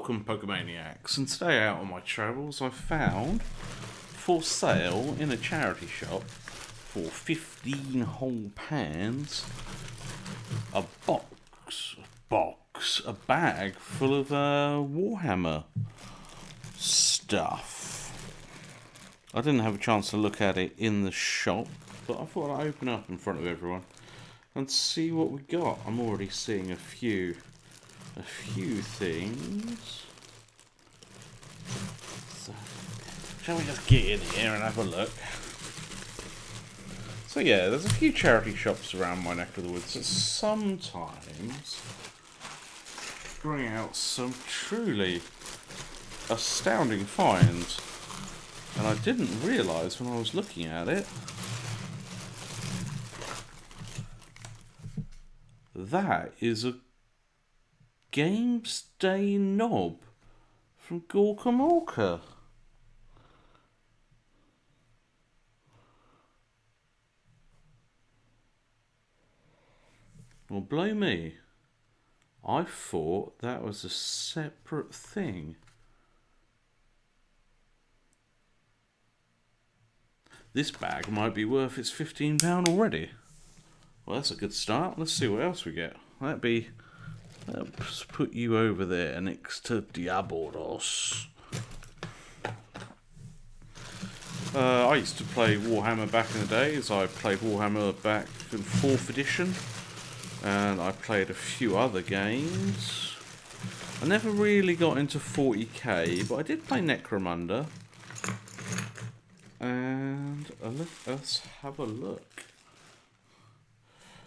Welcome, Pokemaniacs, and today out on my travels I found for sale in a charity shop for 15 whole pounds a bag full of Warhammer stuff. I didn't have a chance to look at it in the shop, but I thought I'd open up in front of everyone and see what we got. I'm already seeing a few things. So, shall we just get in here and have a look? So yeah, there's a few charity shops around my neck of the woods that sometimes bring out some truly astounding finds. And I didn't realise when I was looking at it that is a Games Day knob from Gorkamorka. Well, blow me. I thought that was a separate thing. This bag might be worth its £15 already. Well, that's a good start. Let's see what else we get. Let's put you over there next to Diabolos. I used to play Warhammer back in the days. I played Warhammer back in 4th edition. And I played a few other games. I never really got into 40k, but I did play Necromunda. And let's have a look.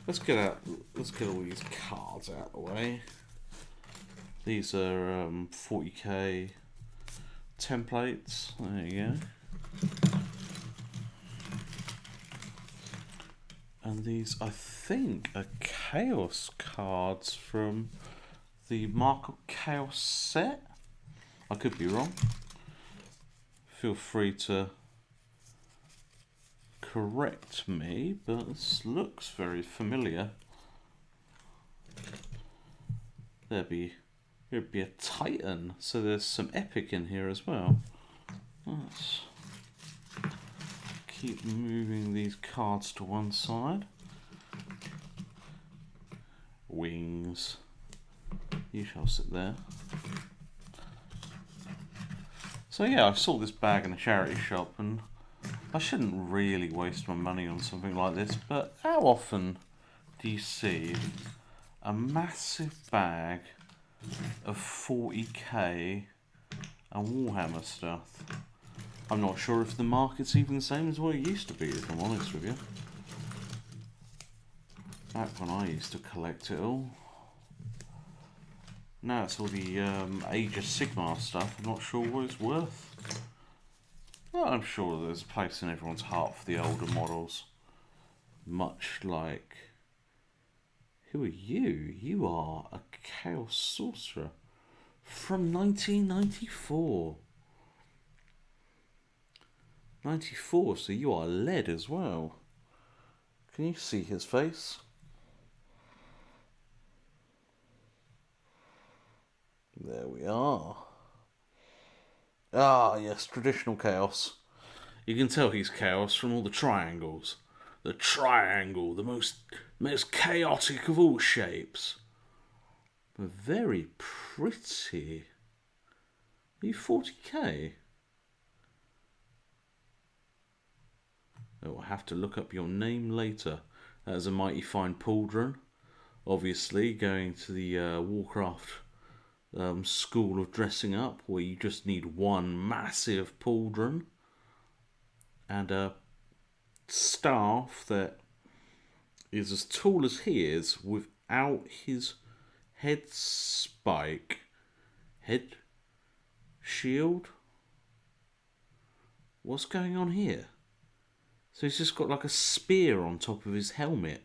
Let's get all these cards out of the way. These are 40k templates. There you go. And these, I think, are Chaos cards from the Mark of Chaos set. I could be wrong. Feel free to correct me, but this looks very familiar. There'd be a Titan, so there's some epic in here as well. Let's keep moving these cards to one side. Wings. You shall sit there. So yeah, I saw this bag in a charity shop and I shouldn't really waste my money on something like this, but how often do you see a massive bag of 40k and Warhammer stuff? I'm not sure if the market's even the same as what it used to be, if I'm honest with you. Back when I used to collect it all. Now it's all the Age of Sigmar stuff. I'm not sure what it's worth. Well, I'm sure there's a place in everyone's heart for the older models. Much like... Who are you? You are a Chaos Sorcerer from 1994. 94, so you are lead as well. Can you see his face? There we are. Ah, yes, traditional Chaos. You can tell he's Chaos from all the triangles. The triangle, the most chaotic of all shapes. But very pretty. Are you 40k? Oh, I'll have to look up your name later. That is a mighty fine pauldron. Obviously, going to the Warcraft school of dressing up, where you just need one massive pauldron and a staff that is as tall as he is without his head shield. What's going on here? So he's just got like a spear on top of his helmet.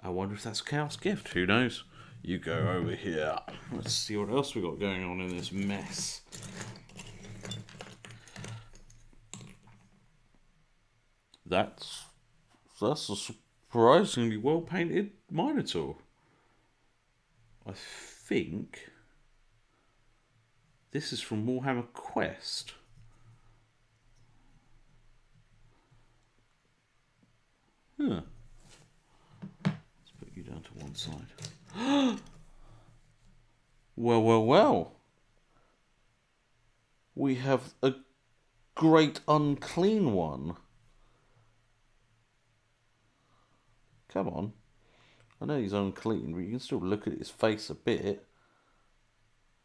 I wonder if that's a Chaos gift. Who knows? You go over here. Let's see what else we got going on in this mess. That's a surprisingly well painted Minotaur. I think this is from Warhammer Quest. Huh. Let's put you down to one side. Well, well, well. We have a great unclean one. Come on. I know he's unclean, but you can still look at his face a bit.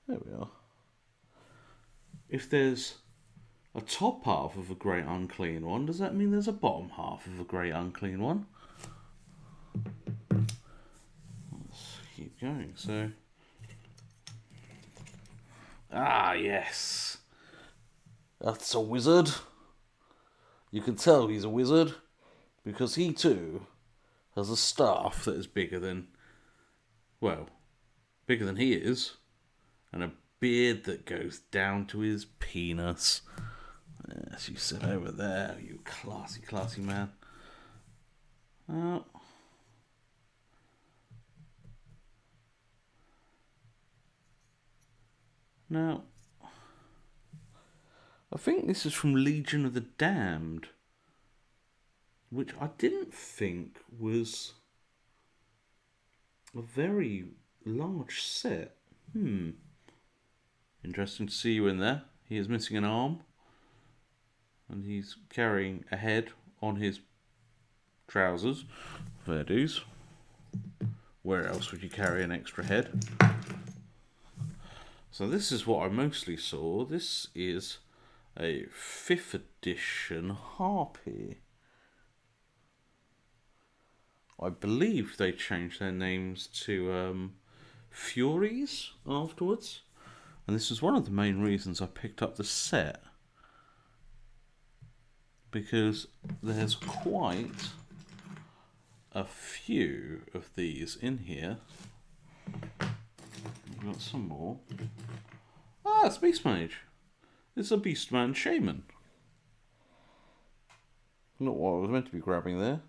There we are. If there's a top half of a great unclean one, does that mean there's a bottom half of a great unclean one? Let's keep going. So, yes, that's a wizard. You can tell he's a wizard because he too has a staff that is bigger than he is, and a beard that goes down to his penis. Yes, you sit over there, you classy, classy man. Now, I think this is from Legion of the Damned, which I didn't think was a very large set. Interesting to see you in there. He is missing an arm, and he's carrying a head on his trousers. Fair dues. Where else would you carry an extra head? So this is what I mostly saw. This is a 5th edition Harpy. I believe they changed their names to Furies afterwards. And this was one of the main reasons I picked up the set. Because there's quite a few of these in here. We've got some more. It's Beast Mage. It's a Beastman Shaman. Not what I was meant to be grabbing there.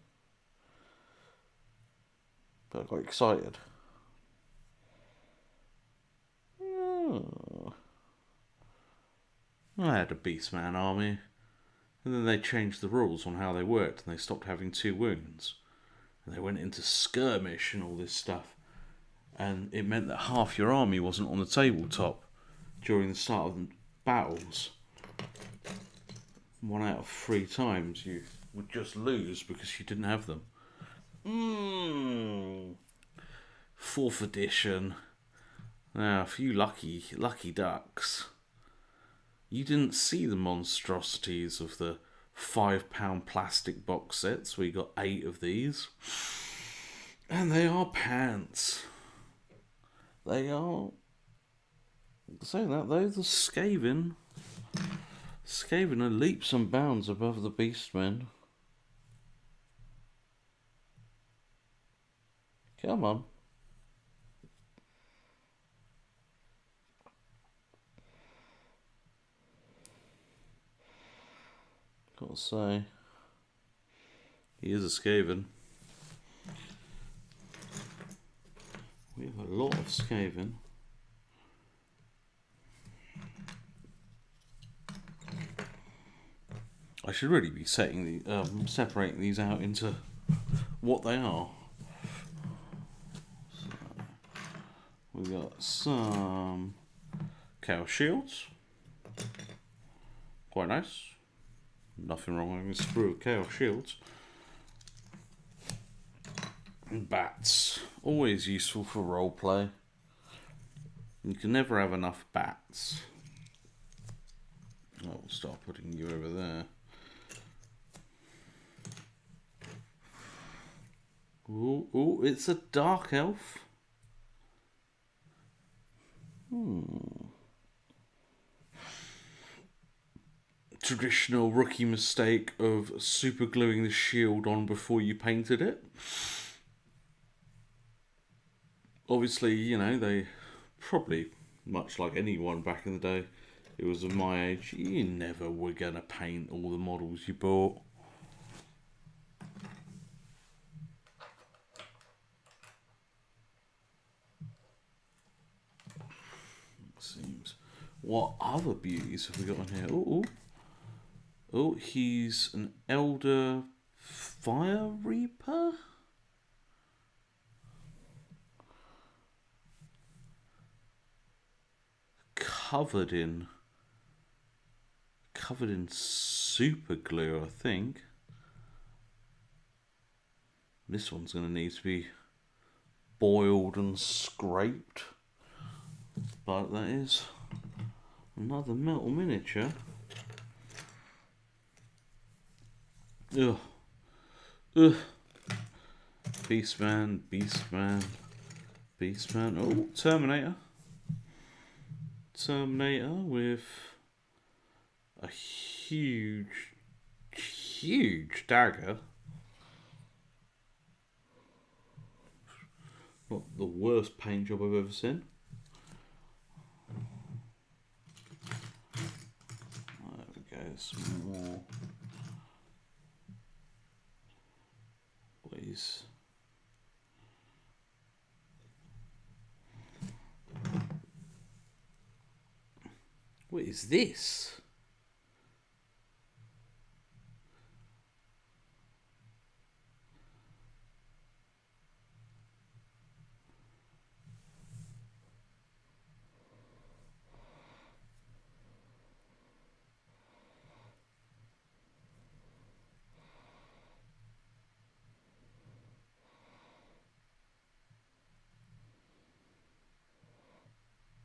But I got excited. I had a Beastman army. And then they changed the rules on how they worked, and they stopped having 2 wounds. And they went into skirmish and all this stuff. And it meant that half your army wasn't on the tabletop during the start of the battles. 1 out of 3 times you would just lose because you didn't have them. 4th edition. Now, a few lucky ducks. You didn't see the monstrosities of the £5 plastic box sets. We got 8 of these. And they are pants. They are... Saying that though, the Skaven are leaps and bounds above the Beastmen. Come on. Gotta say, he is a Skaven. We have a lot of Skaven. I should really be separating these out into what they are. So, we've got some Chaos Shields. Quite nice. Nothing wrong with a sprue of Chaos Shields. And bats. Always useful for roleplay. You can never have enough bats. I'll start putting you over there. Ooh, it's a dark elf. Traditional rookie mistake of super gluing the shield on before you painted it. Obviously, you know, they probably, much like anyone back in the day, it was of my age, you never were going to paint all the models you bought. What other beauties have we got on here? Oh, oh, he's an elder fire reaper. Covered in super glue, I think. This one's going to need to be boiled and scraped. But that is another metal miniature. Ugh. Ugh. Beastman, Beastman, Beastman. Oh, Terminator. Terminator with a huge dagger. Not the worst paint job I've ever seen. There we go, some more. Please. What is this?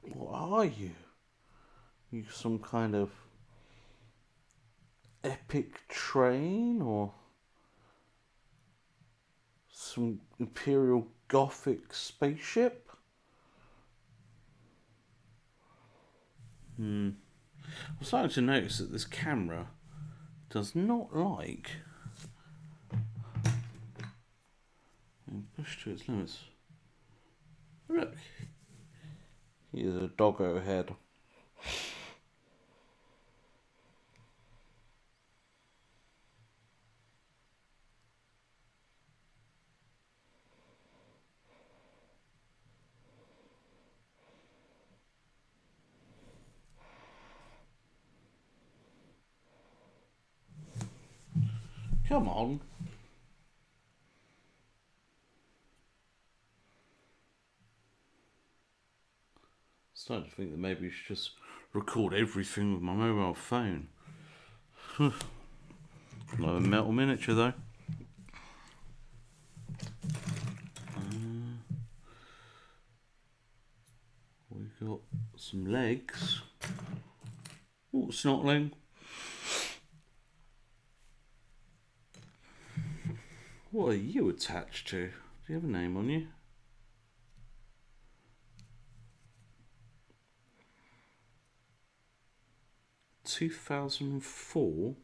What are you? You some kind of epic train or some Imperial Gothic spaceship? I'm starting to notice that this camera does not like being pushed to its limits. Look, here's a doggo head. Come on. Starting to think that maybe we should just record everything with my mobile phone. Not a metal miniature though. We've got some legs. Oh, snotling. What are you attached to? Do you have a name on you? (2004)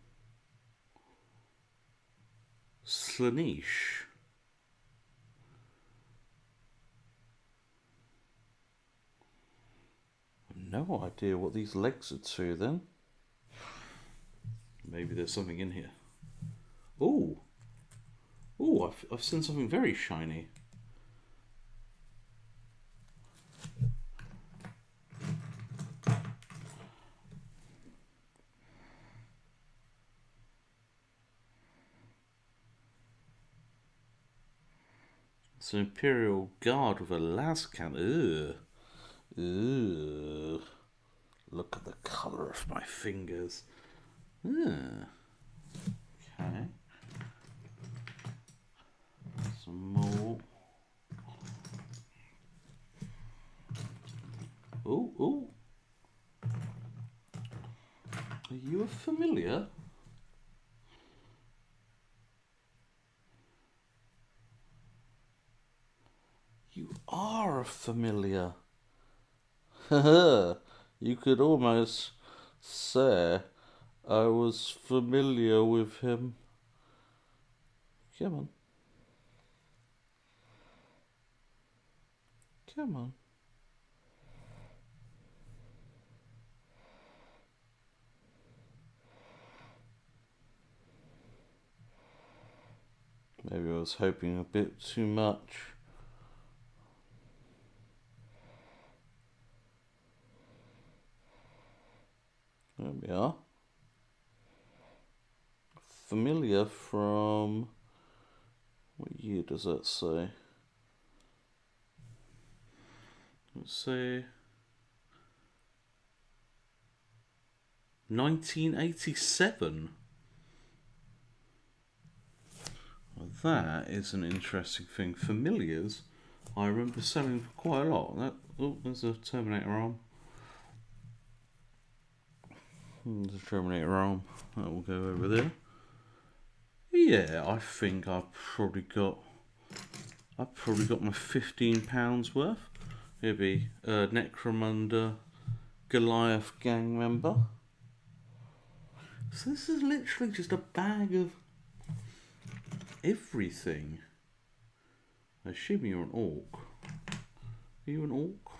Slaanesh. No idea what these legs are to then. Maybe there's something in here. Oh, oh! I've seen something very shiny. It's an Imperial Guard with a las cannon. Ugh. Ugh. Look at the colour of my fingers. Ugh. Okay. Some more. Oh, oh. Are you a familiar? You are a familiar. You could almost say I was familiar with him. Come on. Come on. Maybe I was hoping a bit too much. we are. Familiar from... what year does that say? Let's say 1987. Well, that is an interesting thing. Familiars, I remember selling for quite a lot. There's a Terminator arm. There's a Terminator arm. That will go over there. Yeah, I think I've probably got my £15 worth. It'll be Necromunda Goliath gang member. So this is literally just a bag of everything. I assume you're an orc. Are you an orc?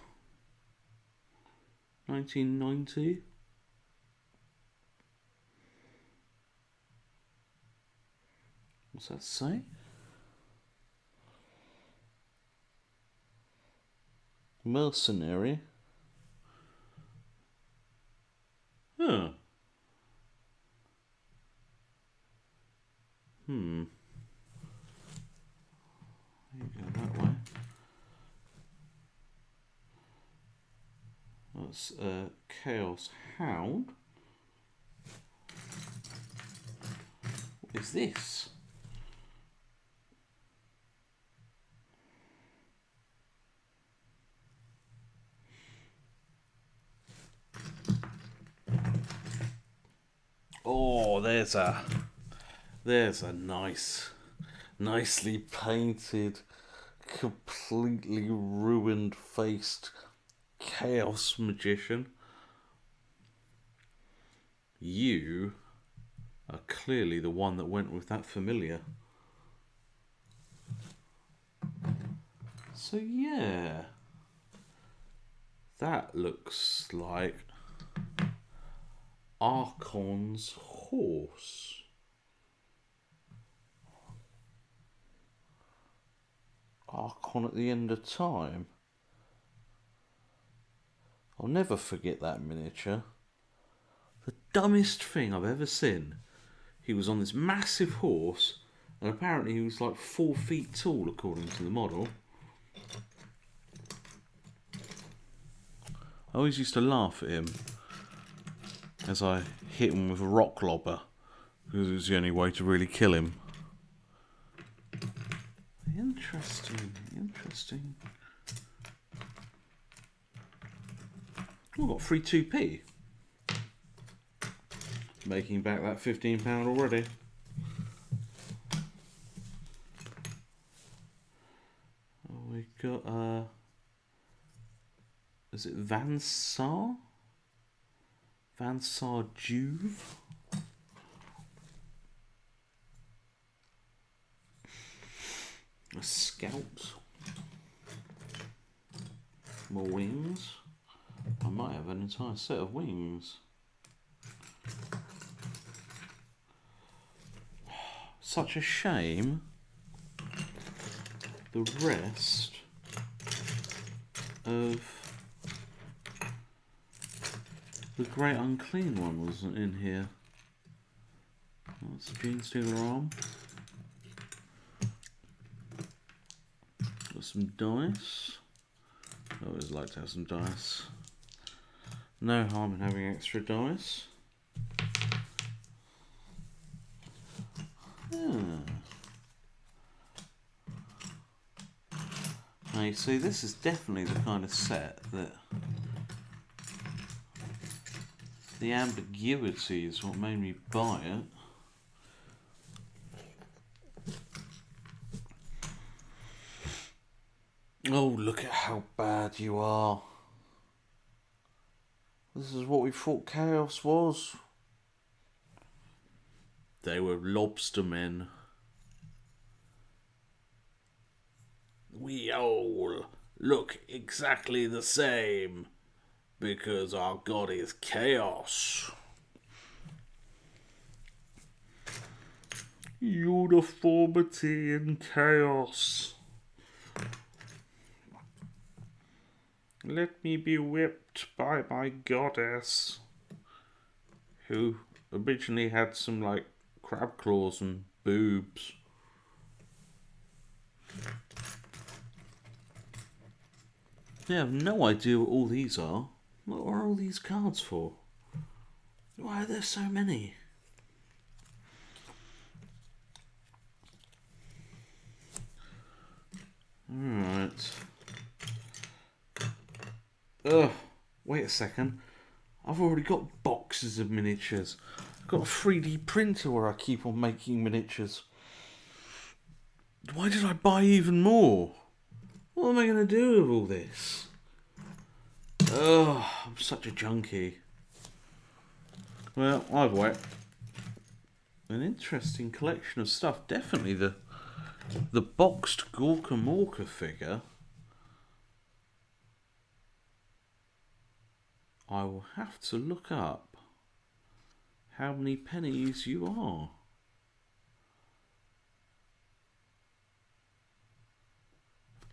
1990? What's that say? Mercenary? Huh. You go that way. That's Chaos Hound. What is this? Oh, there's a nicely painted, completely ruined faced chaos magician. You are clearly the one that went with that familiar. So yeah, that looks like Archon's horse. Archon at the end of time. I'll never forget that miniature. The dumbest thing I've ever seen. He was on this massive horse, and apparently he was like 4 feet tall according to the model. I always used to laugh at him as I hit him with a rock lobber, because it was the only way to really kill him. Interesting. Oh, I've got free 2p. Making back that £15 already. Oh, we got is it Vansar? Vansar Juve? A scout. More wings. I might have an entire set of wings. Such a shame the rest of the Great Unclean one wasn't in here. That's a Gene Stealer arm. Got some dice. I always like to have some dice. No harm in having extra dice. Now you see, this is definitely the kind of set that the ambiguity is what made me buy it. Oh, look at how bad you are. This is what we thought Chaos was. They were lobster men. We all look exactly the same because our god is chaos. Uniformity in chaos. Let me be whipped by my goddess. who originally had some like crab claws and boobs. Yeah, I have no idea what all these are. What are all these cards for? Why are there so many? Alright. Ugh, wait a second. I've already got boxes of miniatures. I've got a 3D printer where I keep on making miniatures. Why did I buy even more? What am I going to do with all this? Ugh, I'm such a junkie. Well, either way, an interesting collection of stuff. Definitely the boxed Gorka Morka figure. I will have to look up how many pennies you are.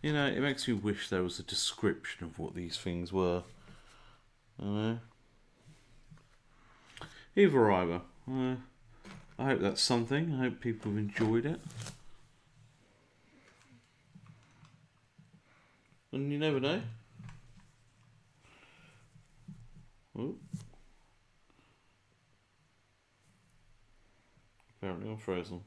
You know, it makes me wish there was a description of what these things were. Either or either. I hope that's something. I hope people have enjoyed it. And you never know. Oh. Apparently I'm frozen.